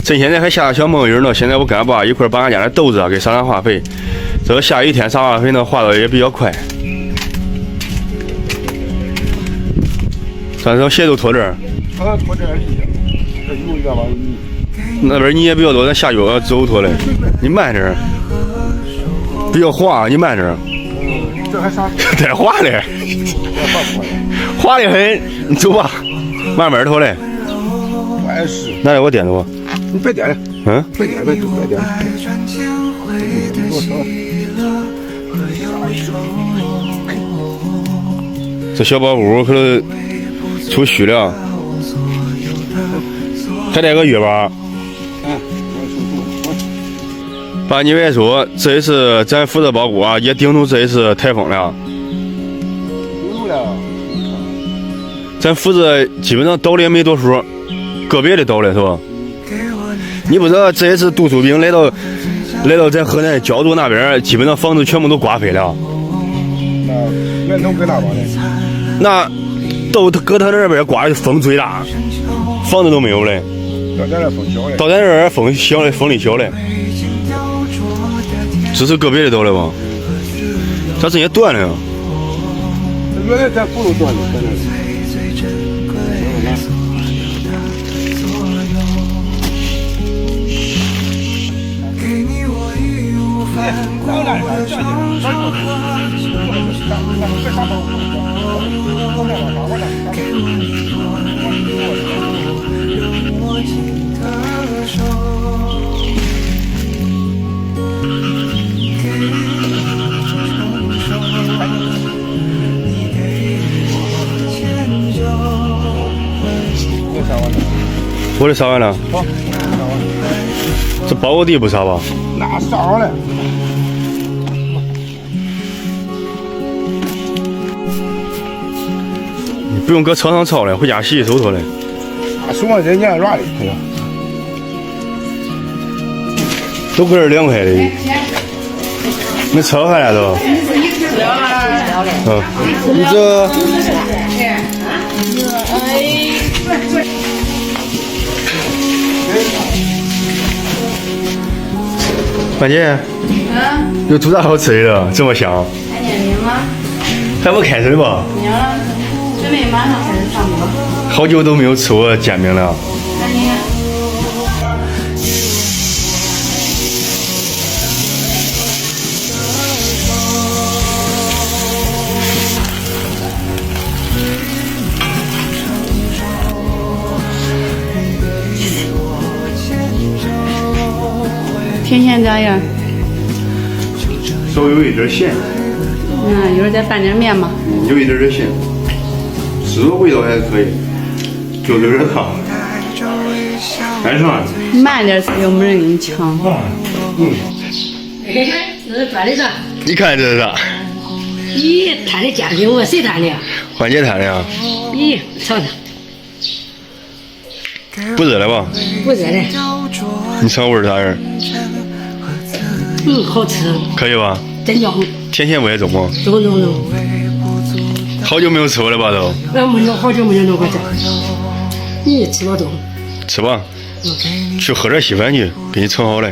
趁现在还下小蒙雨呢，现在我跟俺爸一块把俺家的豆子给撒上化肥。这个下雨天撒化肥呢，化的也比较快。咱这鞋都拖这儿。拖这儿泥，这有一个往泥。那边泥也比较多，咱下雨要走拖嘞。你慢点儿，比较滑，你慢点儿。这还啥？太滑嘞，滑的很。你走吧，慢慢拖嘞。哎是。拿来我点的不？你别点了。嗯。别点，别点。这小宝屋可能出虚了，还带个月吧。爸，你别说，这一次咱负责保护啊，也顶住这一次台风了。顶住了。咱负责基本上倒的也没多数，个别的倒了是吧？你不知道这一次杜苏兵来到咱河南焦作那边，基本上房子全部都刮飞了。源头搁那边嘞。那都搁他那边刮的风最大，房子都没有嘞。到咱这风小嘞。到咱这儿风小嘞，风力小嘞。这是个别的倒了吧？咋这些断了呀？原来咱不能断的，在那里。我的撒完了。好，这包个地不撒吧？那撒好了。你不用搁车上抄了，回家洗洗手头嘞。那什么人家软的，哎呀，都搁这2块的。你车回来都？嗯，你这。范姐，有做啥好吃的？这么香？看见没吗？还不开始吧？没有，准备马上开始上锅。好久都没有吃过煎饼了。那你看。甜咸咋样？稍微有一点咸。一会儿再拌点面吧。有一点点咸，吃着味道还可以，就有点烫。干啥？慢点吃，又没人给你抢。这是赚的啥？你看这是啥？咦，摊的煎饼，我谁摊的？欢姐摊的呀？咦，尝尝。不热了吧？不热的。你尝味儿咋样？好吃。可以吧？真香。甜咸味重吗？重。好久没有吃过了吧都？俺没有好久没有弄过这。你吃了中。吃吧。去喝点稀饭去，给你盛好了。